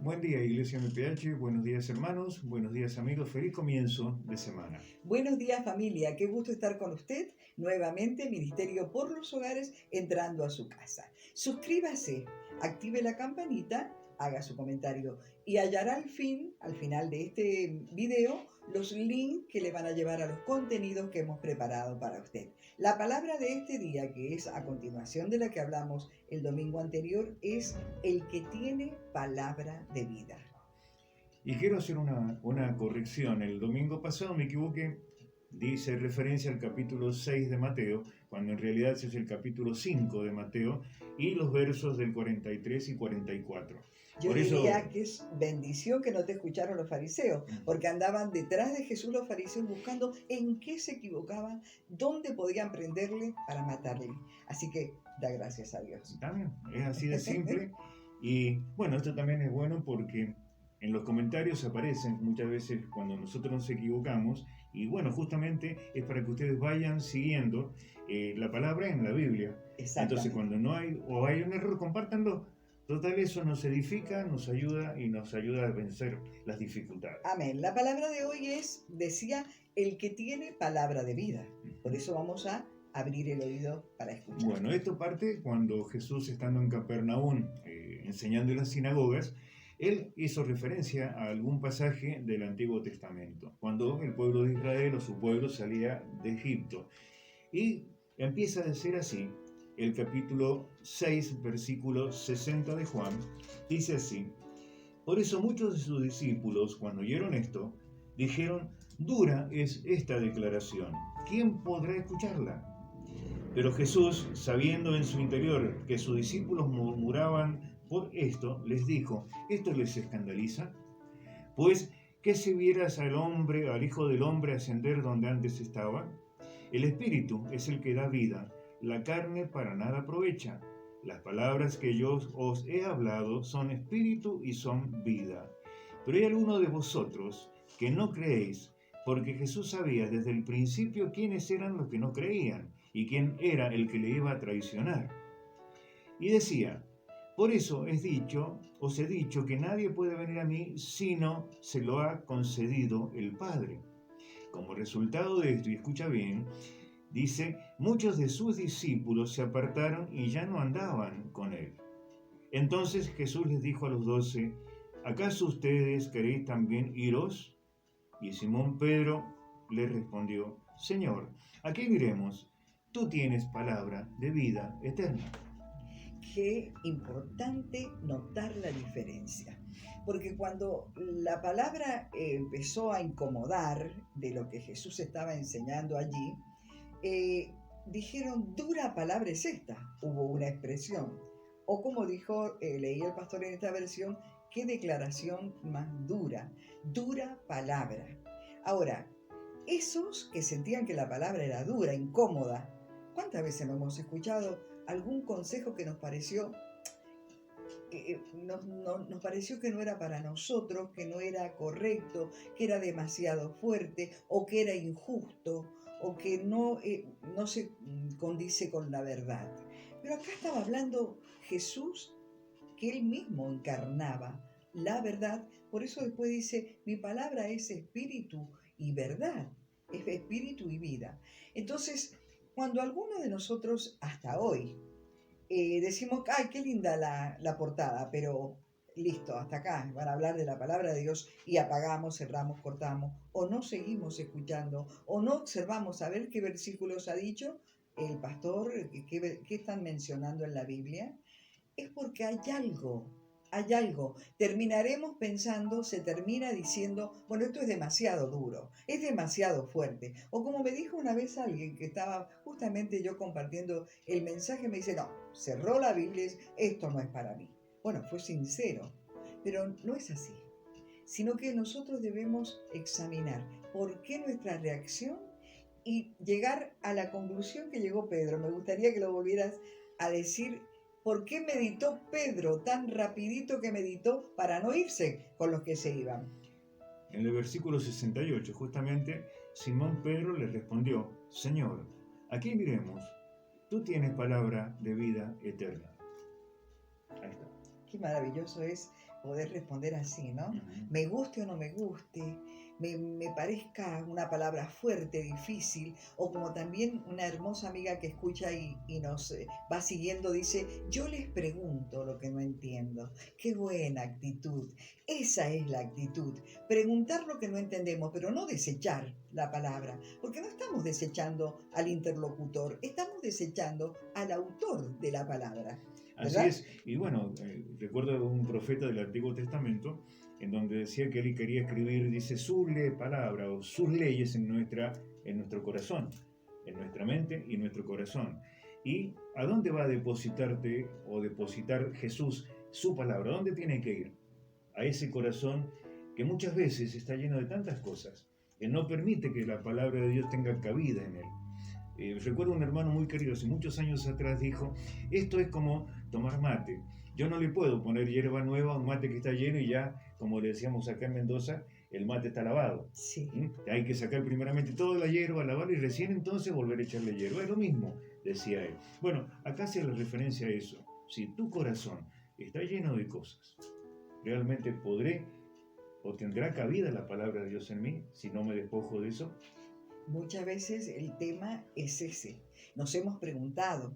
Buen día, Iglesia MPH, buenos días hermanos, buenos días amigos, feliz comienzo de semana. Buenos días familia, qué gusto estar con usted nuevamente, Ministerio por los Hogares, entrando a su casa. Suscríbase, active la campanita, haga su comentario y hallará al final de este video, los links que le van a llevar a los contenidos que hemos preparado para usted. La palabra de este día, que es a continuación de la que hablamos el domingo anterior, es el que tiene palabra de vida. Y quiero hacer una corrección. El domingo pasado me equivoqué, dice referencia al capítulo 6 de Mateo, cuando en realidad es el capítulo 5 de Mateo y los versos del 43 y 44. Yo diría que es bendición que no te escucharon los fariseos, porque andaban detrás de Jesús los fariseos buscando en qué se equivocaban, dónde podían prenderle para matarle. Así que da gracias a Dios. También es así de simple. Y bueno, esto también es bueno porque en los comentarios aparecen muchas veces cuando nosotros nos equivocamos, y bueno, justamente es para que ustedes vayan siguiendo la palabra en la Biblia. Entonces cuando no hay o hay un error, compártanlo. Total, eso nos edifica, nos ayuda y nos ayuda a vencer las dificultades. Amén. La palabra de hoy decía, el que tiene palabra de vida. Por eso vamos a abrir el oído para escuchar. Bueno, esto parte cuando Jesús, estando en Capernaum, enseñando en las sinagogas, él hizo referencia a algún pasaje del Antiguo Testamento, cuando el pueblo de Israel o su pueblo salía de Egipto. Y empieza a decir así, el capítulo 6, versículo 60 de Juan, dice así: por eso muchos de sus discípulos, cuando oyeron esto, dijeron, dura es esta declaración, ¿quién podrá escucharla? Pero Jesús, sabiendo en su interior que sus discípulos murmuraban por esto, les dijo, ¿esto les escandaliza? Pues, ¿qué si vieras al Hijo del Hombre ascender donde antes estaba? El Espíritu es el que da vida, la carne para nada aprovecha. Las palabras que yo os he hablado son espíritu y son vida. Pero hay alguno de vosotros que no creéis, porque Jesús sabía desde el principio quiénes eran los que no creían y quién era el que le iba a traicionar. Y decía, por eso os he dicho que nadie puede venir a mí si no se lo ha concedido el Padre. Como resultado de esto, y escucha bien, dice, muchos de sus discípulos se apartaron y ya no andaban con él. Entonces Jesús les dijo a los 12, ¿acaso ustedes queréis también iros? Y Simón Pedro le respondió, Señor, ¿a qué iremos? Tú tienes palabra de vida eterna. Qué importante notar la diferencia, porque cuando la palabra empezó a incomodar de lo que Jesús estaba enseñando allí, dijeron, dura palabra es esta, hubo una expresión, o como dijo, leí el pastor en esta versión, qué declaración más dura palabra. Ahora, esos que sentían que la palabra era dura, incómoda, ¿cuántas veces no hemos escuchado algún consejo que nos pareció nos pareció que no era para nosotros, que no era correcto, que era demasiado fuerte o que era injusto o que no se condice con la verdad? Pero acá estaba hablando Jesús, que él mismo encarnaba la verdad. Por eso después dice, mi palabra es espíritu y verdad, es espíritu y vida. Entonces, cuando alguno de nosotros hasta hoy decimos, ay, qué linda la portada, pero listo, hasta acá, van a hablar de la palabra de Dios y apagamos, cerramos, cortamos, o no seguimos escuchando, o no observamos a ver qué versículos ha dicho el pastor, qué están mencionando en la Biblia, es porque hay algo. Terminaremos pensando, se termina diciendo, bueno, esto es demasiado duro, es demasiado fuerte. O como me dijo una vez alguien que estaba justamente yo compartiendo el mensaje, me dice, no, cerró la Biblia, esto no es para mí. Bueno, fue sincero, pero no es así, sino que nosotros debemos examinar por qué nuestra reacción y llegar a la conclusión que llegó Pedro. Me gustaría que lo volvieras a decir. ¿Por qué meditó Pedro tan rapidito que meditó para no irse con los que se iban? En el versículo 68, justamente, Simón Pedro le respondió, Señor, ¿a quién iremos? Tú tienes palabra de vida eterna. Ahí está. Qué maravilloso es poder responder así, ¿no? Ujú. Me guste o no me guste, me parezca una palabra fuerte, difícil, o como también una hermosa amiga que escucha y nos va siguiendo dice, yo les pregunto lo que no entiendo. Qué buena actitud. Esa es la actitud. Preguntar lo que no entendemos, pero no desechar la palabra, porque no estamos desechando al interlocutor, estamos desechando al autor de la palabra, Así ¿verdad? es, y bueno, recuerdo un profeta del Antiguo Testamento en donde decía que él quería escribir, dice, su palabra o sus leyes en nuestro corazón, en nuestra mente y nuestro corazón. ¿Y a dónde va a depositarte o depositar Jesús su palabra? ¿A dónde tiene que ir? A ese corazón que muchas veces está lleno de tantas cosas, que no permite que la palabra de Dios tenga cabida en él. Recuerdo un hermano muy querido, hace muchos años atrás dijo, esto es como tomar mate. Yo no le puedo poner hierba nueva a un mate que está lleno y ya, como le decíamos acá en Mendoza, el mate está lavado. Sí. ¿Mm? Hay que sacar primeramente toda la hierba, lavarla y recién entonces volver a echarle hierba. Es lo mismo, decía él. Bueno, acá hace la referencia a eso. Si tu corazón está lleno de cosas, realmente podré o tendrá cabida la palabra de Dios en mí si no me despojo de eso. Muchas veces el tema es ese. Nos hemos preguntado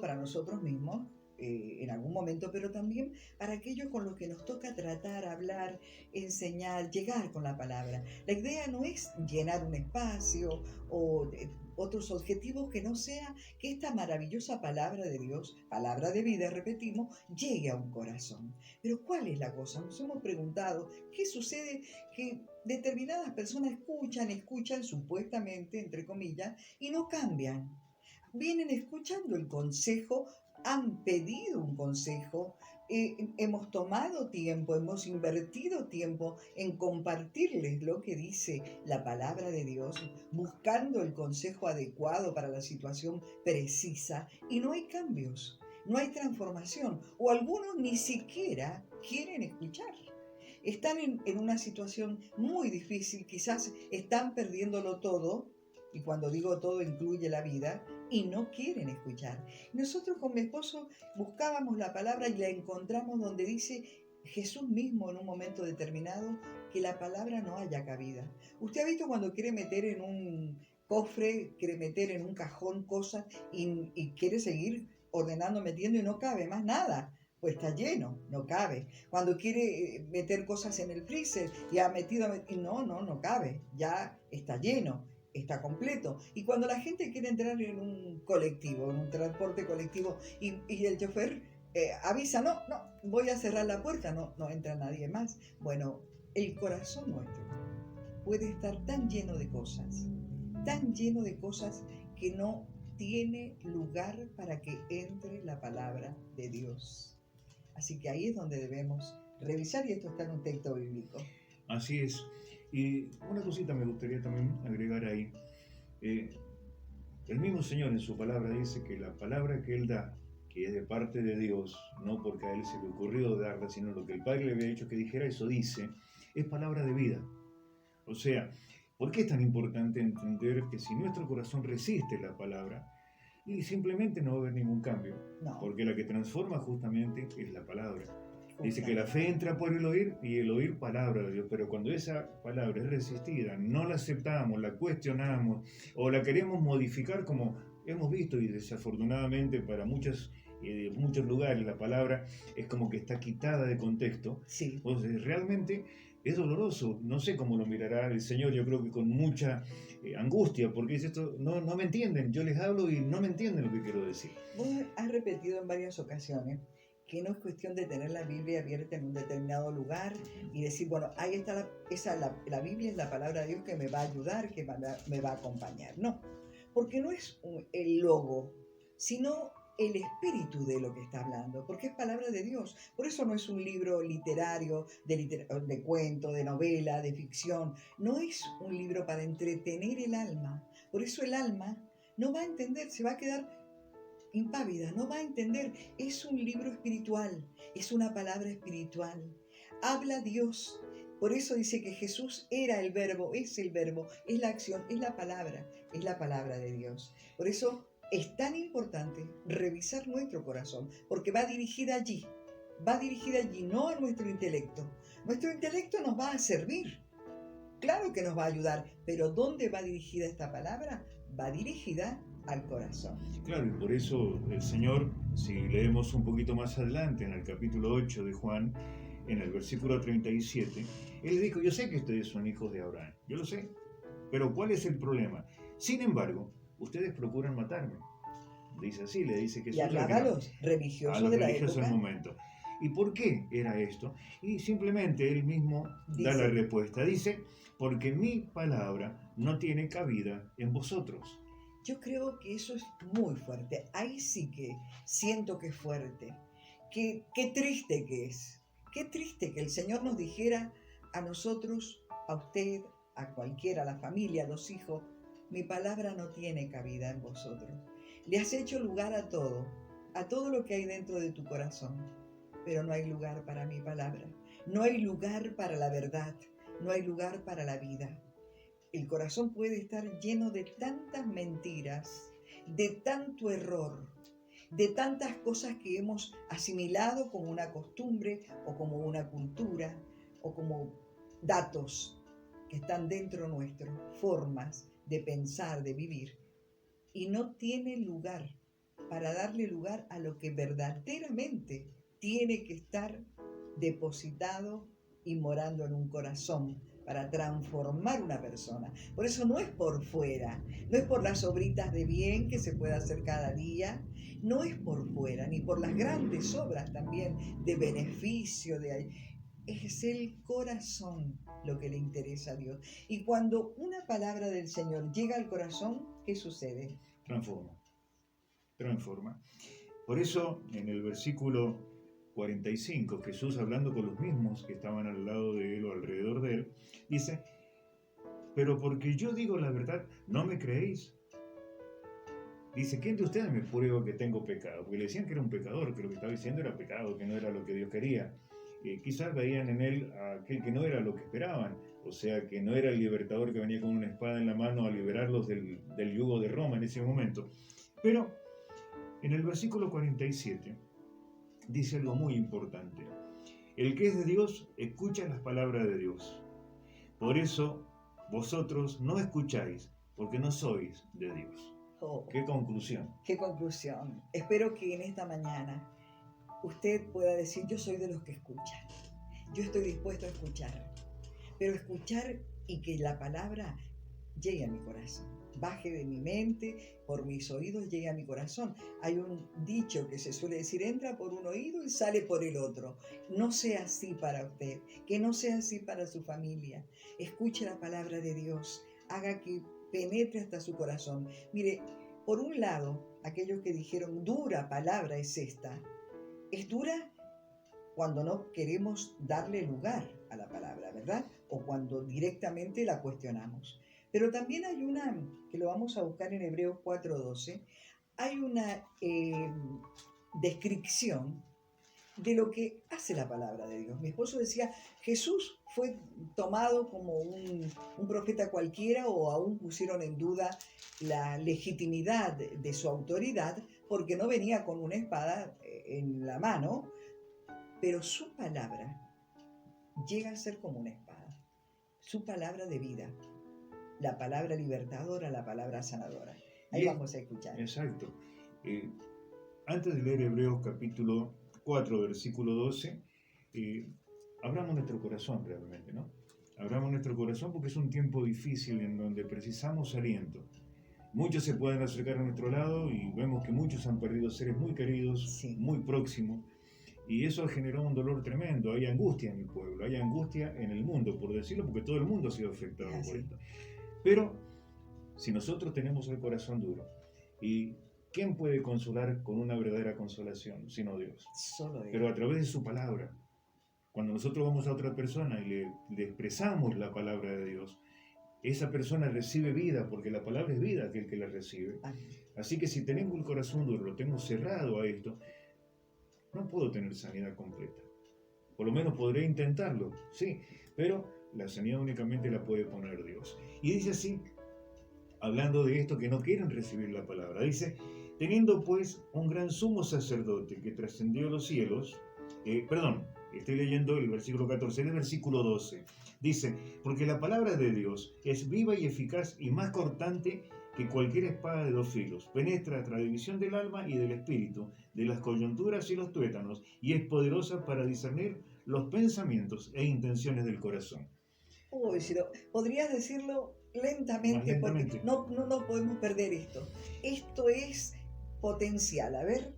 para nosotros mismos en algún momento, pero también para aquellos con los que nos toca tratar, hablar, enseñar, llegar con la palabra. La idea no es llenar un espacio o otros objetivos que no sea que esta maravillosa palabra de Dios, palabra de vida, repetimos, llegue a un corazón. Pero ¿cuál es la cosa? Nos hemos preguntado, ¿qué sucede? Que determinadas personas escuchan supuestamente, entre comillas, y no cambian. Vienen escuchando el consejo, han pedido un consejo, hemos tomado tiempo, hemos invertido tiempo en compartirles lo que dice la palabra de Dios, buscando el consejo adecuado para la situación precisa y no hay cambios, no hay transformación o algunos ni siquiera quieren escuchar. Están en una situación muy difícil, quizás están perdiéndolo todo, y cuando digo todo incluye la vida, y no quieren escuchar. Nosotros con mi esposo buscábamos la palabra y la encontramos donde dice Jesús mismo en un momento determinado que la palabra no haya cabida. Usted ha visto cuando quiere meter en un cofre, quiere meter en un cajón cosas y quiere seguir ordenando, metiendo y no cabe más nada. Pues está lleno, no cabe. Cuando quiere meter cosas en el freezer y ha metido, y no cabe, ya está lleno, está completo. Y cuando la gente quiere entrar en un colectivo, en un transporte colectivo, y el chofer avisa, no, voy a cerrar la puerta, no entra nadie más. Bueno, el corazón nuestro puede estar tan lleno de cosas que no tiene lugar para que entre la palabra de Dios. Así que ahí es donde debemos revisar y esto está en un texto bíblico. Así es. Y una cosita me gustaría también agregar ahí. Eh, el mismo Señor en su palabra dice que la palabra que Él da, que es de parte de Dios, no porque a Él se le ocurrió darla, sino lo que el Padre le había dicho que dijera, eso dice, es palabra de vida. O sea, ¿por qué es tan importante entender que si nuestro corazón resiste la palabra, y simplemente no va a haber ningún cambio? No, Porque la que transforma justamente es la palabra. Dice que la justamente. fe entra por el oír y el oír palabra de Dios, pero cuando esa palabra es resistida, no la aceptamos, la cuestionamos o la queremos modificar como hemos visto y desafortunadamente para muchos lugares la palabra es como que está quitada de contexto. Sí. Entonces realmente es doloroso, no sé cómo lo mirará el Señor, yo creo que con mucha angustia, porque dice esto, no me entienden, yo les hablo y no me entienden lo que quiero decir. Vos has repetido en varias ocasiones que no es cuestión de tener la Biblia abierta en un determinado lugar y decir, bueno, ahí está la Biblia es la palabra de Dios que me va a ayudar, que me va a acompañar. No, porque no es el logo, sino el espíritu de lo que está hablando, porque es palabra de Dios. Por eso no es un libro literario, de cuento, de novela, de ficción. No es un libro para entretener el alma. Por eso el alma no va a entender, se va a quedar impávida, no va a entender. Es un libro espiritual, es una palabra espiritual. Habla Dios. Por eso dice que Jesús era el verbo, es la acción, es la palabra de Dios. Por eso es tan importante revisar nuestro corazón, porque va dirigida allí. va dirigida allí, no a nuestro intelecto. Nuestro intelecto nos va a servir, claro que nos va a ayudar, pero ¿dónde va dirigida esta palabra? Va dirigida al corazón. Claro, y por eso el Señor, si leemos un poquito más adelante en el capítulo 8 de Juan, en el versículo 37, Él le dijo, yo sé que ustedes son hijos de Abraham, yo lo sé, pero ¿cuál es el problema? Sin embargo, ustedes procuran matarme. Dice así, le dice Jesús Y hablaba a los a religiosos los de la religiosos del época. momento. ¿Y por qué era esto? Y simplemente Él mismo da la Dice, respuesta. Dice, porque mi palabra no tiene cabida en vosotros. yo creo que eso es muy fuerte. Ahí sí que siento que es fuerte. Qué triste que es. Qué triste que el Señor nos dijera a nosotros, a usted, a cualquiera, a la familia, a los hijos, mi palabra no tiene cabida en vosotros. Le has hecho lugar a todo lo que hay dentro de tu corazón, pero no hay lugar para mi palabra. No hay lugar para la verdad. No hay lugar para la vida. El corazón puede estar lleno de tantas mentiras, de tanto error, de tantas cosas que hemos asimilado como una costumbre o como una cultura o como datos que están dentro nuestro, formas de pensar, de vivir, y no tiene lugar para darle lugar a lo que verdaderamente tiene que estar depositado y morando en un corazón para transformar una persona. Por eso no es por fuera, no es por las obritas de bien que se puede hacer cada día, no es por fuera, ni por las grandes obras también de beneficio, es el corazón lo que le interesa a Dios. Y cuando una palabra del Señor llega al corazón, ¿qué sucede? Transforma. Por eso, en el versículo 45, Jesús hablando con los mismos que estaban al lado de él o alrededor de él, dice, pero porque yo digo la verdad, ¿no me creéis? Dice, ¿quién de ustedes me prueba que tengo pecado? Porque le decían que era un pecador, que lo que estaba diciendo era pecado, que no era lo que Dios quería. Quizás veían en él a aquel que no era lo que esperaban, o sea, que no era el libertador que venía con una espada en la mano a liberarlos del yugo de Roma en ese momento. Pero en el versículo 47 dice algo muy importante. El que es de Dios, escucha las palabras de Dios. Por eso, vosotros no escucháis, porque no sois de Dios. Oh, ¿Qué conclusión? qué conclusión. Espero que en esta mañana usted pueda decir, yo soy de los que escuchan. Yo estoy dispuesto a escuchar. Pero escuchar y que la palabra llegue a mi corazón. Baje de mi mente, por mis oídos llegue a mi corazón. Hay un dicho que se suele decir, entra por un oído y sale por el otro. No sea así para usted, que no sea así para su familia. Escuche la palabra de Dios, haga que penetre hasta su corazón. Mire, por un lado, aquellos que dijeron, dura palabra es esta. Es dura cuando no queremos darle lugar a la palabra, ¿verdad? O cuando directamente la cuestionamos. Pero también hay una, que lo vamos a buscar en Hebreos 4:12, hay una descripción de lo que hace la palabra de Dios. Mi esposo decía, Jesús fue tomado como un profeta cualquiera o aún pusieron en duda la legitimidad de su autoridad porque no venía con una espada en la mano, pero su palabra llega a ser como una espada. Su palabra de vida, la palabra libertadora, la palabra sanadora. Ahí vamos a escuchar. Exacto. Antes de leer Hebreos capítulo 4, versículo 12, abramos nuestro corazón realmente, ¿no? Abramos nuestro corazón porque es un tiempo difícil en donde precisamos aliento. Muchos se pueden acercar a nuestro lado y vemos que muchos han perdido seres muy queridos, Sí. muy próximos, y eso generó un dolor tremendo. Hay angustia en el pueblo, hay angustia en el mundo, por decirlo, porque todo el mundo ha sido afectado por esto. Pero si nosotros tenemos el corazón duro, ¿y quién puede consolar con una verdadera consolación sino Dios? Solo Dios. Pero a través de su palabra. Cuando nosotros vamos a otra persona y le expresamos la palabra de Dios, esa persona recibe vida, porque la palabra es vida aquel que la recibe. Amén. Así que si tenemos el corazón duro, lo tengo cerrado a esto, no puedo tener sanidad completa. Por lo menos podré intentarlo, sí, pero la sanidad únicamente la puede poner Dios. Y dice así, hablando de esto que no quieren recibir la palabra, dice, teniendo pues un gran sumo sacerdote que trascendió los cielos, Estoy leyendo el versículo 14, el versículo 12. Dice, porque la palabra de Dios es viva y eficaz y más cortante que cualquier espada de dos filos. Penetra hasta la división del alma y del espíritu, de las coyunturas y los tuétanos, y es poderosa para discernir los pensamientos e intenciones del corazón. Uy, podrías decirlo Más lentamente porque lentamente. no podemos perder esto. Esto es potencial. A ver,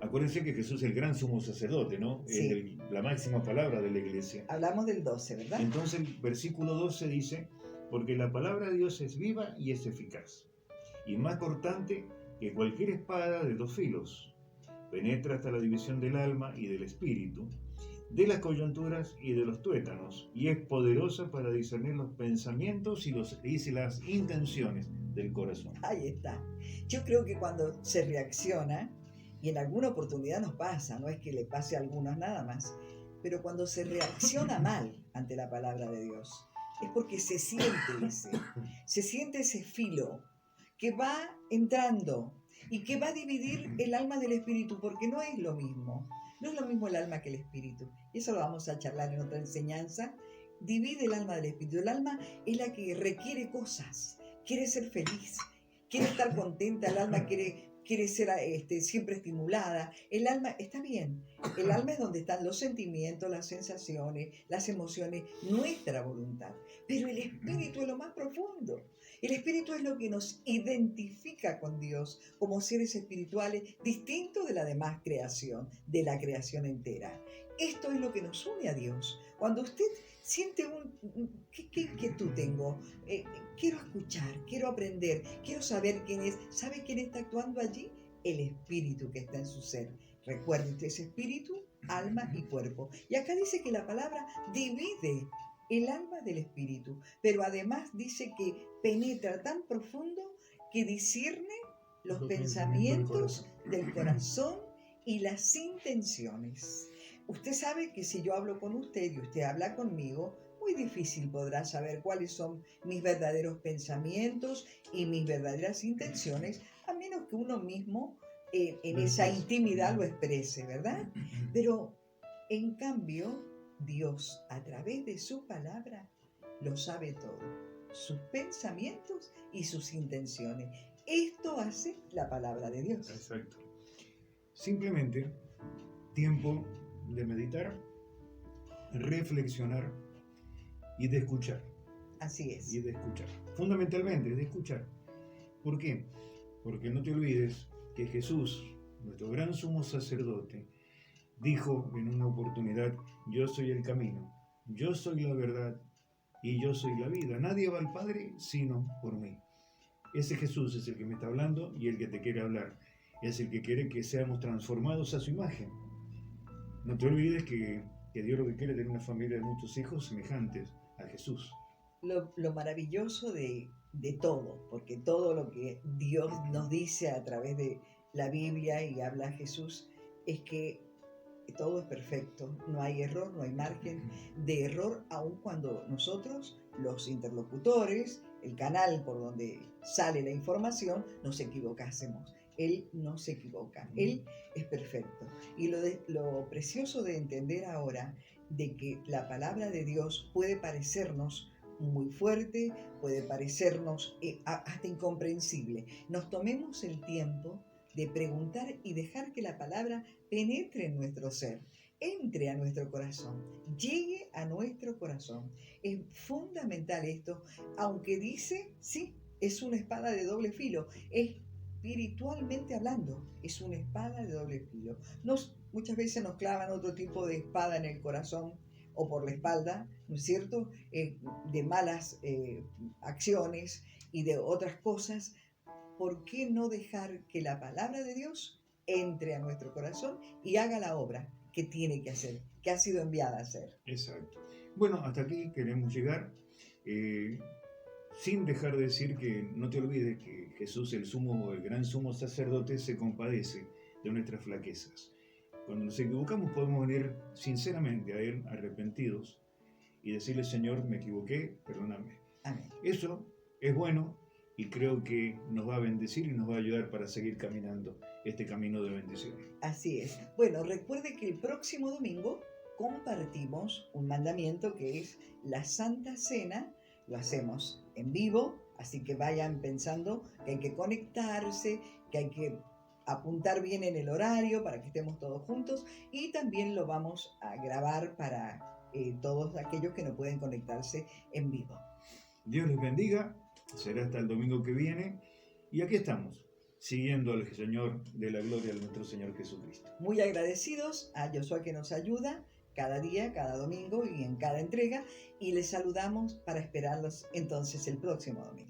Acuérdense que Jesús es el gran sumo sacerdote, ¿no? sí, Es la máxima palabra de la iglesia. hablamos del 12, ¿verdad? Entonces el versículo 12 dice, porque la palabra de Dios es viva y es eficaz, y más cortante que cualquier espada de dos filos. Penetra hasta la división del alma y del espíritu, de las coyunturas y de los tuétanos, y es poderosa para discernir los pensamientos y las intenciones del corazón. Ahí está. Yo creo que cuando se reacciona, y en alguna oportunidad nos pasa, no es que le pase a algunos nada más, pero cuando se reacciona mal ante la palabra de Dios, es porque se siente ese filo que va entrando y que va a dividir el alma del espíritu, porque no es lo mismo. No es lo mismo el alma que el espíritu. Y eso lo vamos a charlar en otra enseñanza. Divide el alma del espíritu. El alma es la que requiere cosas. Quiere ser feliz. Quiere estar contenta. El alma quiere ser siempre estimulada. El alma está bien. El alma es donde están los sentimientos, las sensaciones, las emociones, nuestra voluntad. Pero el espíritu es lo más profundo. El espíritu es lo que nos identifica con Dios como seres espirituales distintos de la demás creación, de la creación entera. Esto es lo que nos une a Dios. Cuando usted siente ¿qué inquietud tengo? Quiero escuchar, quiero aprender, quiero saber quién es. ¿Sabe quién está actuando allí? El espíritu que está en su ser. Recuerde, usted es espíritu, alma y cuerpo. Y acá dice que la palabra divide el alma del espíritu, pero además dice que penetra tan profundo que discierne los pensamientos del corazón y las intenciones. Usted sabe que si yo hablo con usted y usted habla conmigo, muy difícil podrá saber cuáles son mis verdaderos pensamientos y mis verdaderas intenciones, a menos que uno mismo en esa intimidad lo exprese, ¿verdad? Pero en cambio, Dios, a través de su palabra, lo sabe todo, sus pensamientos y sus intenciones. Esto hace la palabra de Dios. Exacto. Simplemente tiempo de meditar, reflexionar y de escuchar. Así es. Y de escuchar. Fundamentalmente, de escuchar. ¿Por qué? Porque no te olvides que Jesús, nuestro gran sumo sacerdote, dijo en una oportunidad, yo soy el camino, yo soy la verdad y yo soy la vida. Nadie va al Padre sino por mí. Ese Jesús es el que me está hablando y el que te quiere hablar. Es el que quiere que seamos transformados a su imagen. No te olvides que Dios lo que quiere es tener una familia de muchos hijos semejantes a Jesús. Lo maravilloso de todo, porque todo lo que Dios nos dice a través de la Biblia y habla Jesús, es que todo es perfecto, no hay error, no hay margen de error, aun cuando nosotros, los interlocutores, el canal por donde sale la información, nos equivocásemos. Él no se equivoca, Él es perfecto. Y lo precioso de entender ahora de que la palabra de Dios puede parecernos muy fuerte, puede parecernos hasta incomprensible. Nos tomemos el tiempo de preguntar y dejar que la palabra penetre en nuestro ser, entre a nuestro corazón, llegue a nuestro corazón. Es fundamental esto, aunque dice, sí, es una espada de doble filo, espiritualmente hablando, es una espada de doble filo. Muchas veces nos clavan otro tipo de espada en el corazón o por la espalda, ¿no es cierto?, de malas acciones y de otras cosas. ¿Por qué no dejar que la palabra de Dios entre a nuestro corazón y haga la obra que tiene que hacer, que ha sido enviada a hacer? Exacto. Bueno, hasta aquí queremos llegar, sin dejar de decir que no te olvides que Jesús, el gran sumo sacerdote, se compadece de nuestras flaquezas. Cuando nos equivocamos podemos venir sinceramente a Él, arrepentidos, y decirle, Señor, me equivoqué, perdóname. Amén. Eso es bueno y creo que nos va a bendecir y nos va a ayudar para seguir caminando. este camino de bendición. Así es. Bueno, recuerde que el próximo domingo compartimos un mandamiento que es la Santa Cena. Lo hacemos en vivo, así que vayan pensando que hay que conectarse, que hay que apuntar bien en el horario para que estemos todos juntos, y también lo vamos a grabar para todos aquellos que no pueden conectarse en vivo. Dios les bendiga, será hasta el domingo que viene, y aquí estamos, siguiendo al Señor de la gloria de nuestro Señor Jesucristo. Muy agradecidos a Josué que nos ayuda cada día, cada domingo y en cada entrega, y les saludamos para esperarlos entonces el próximo domingo.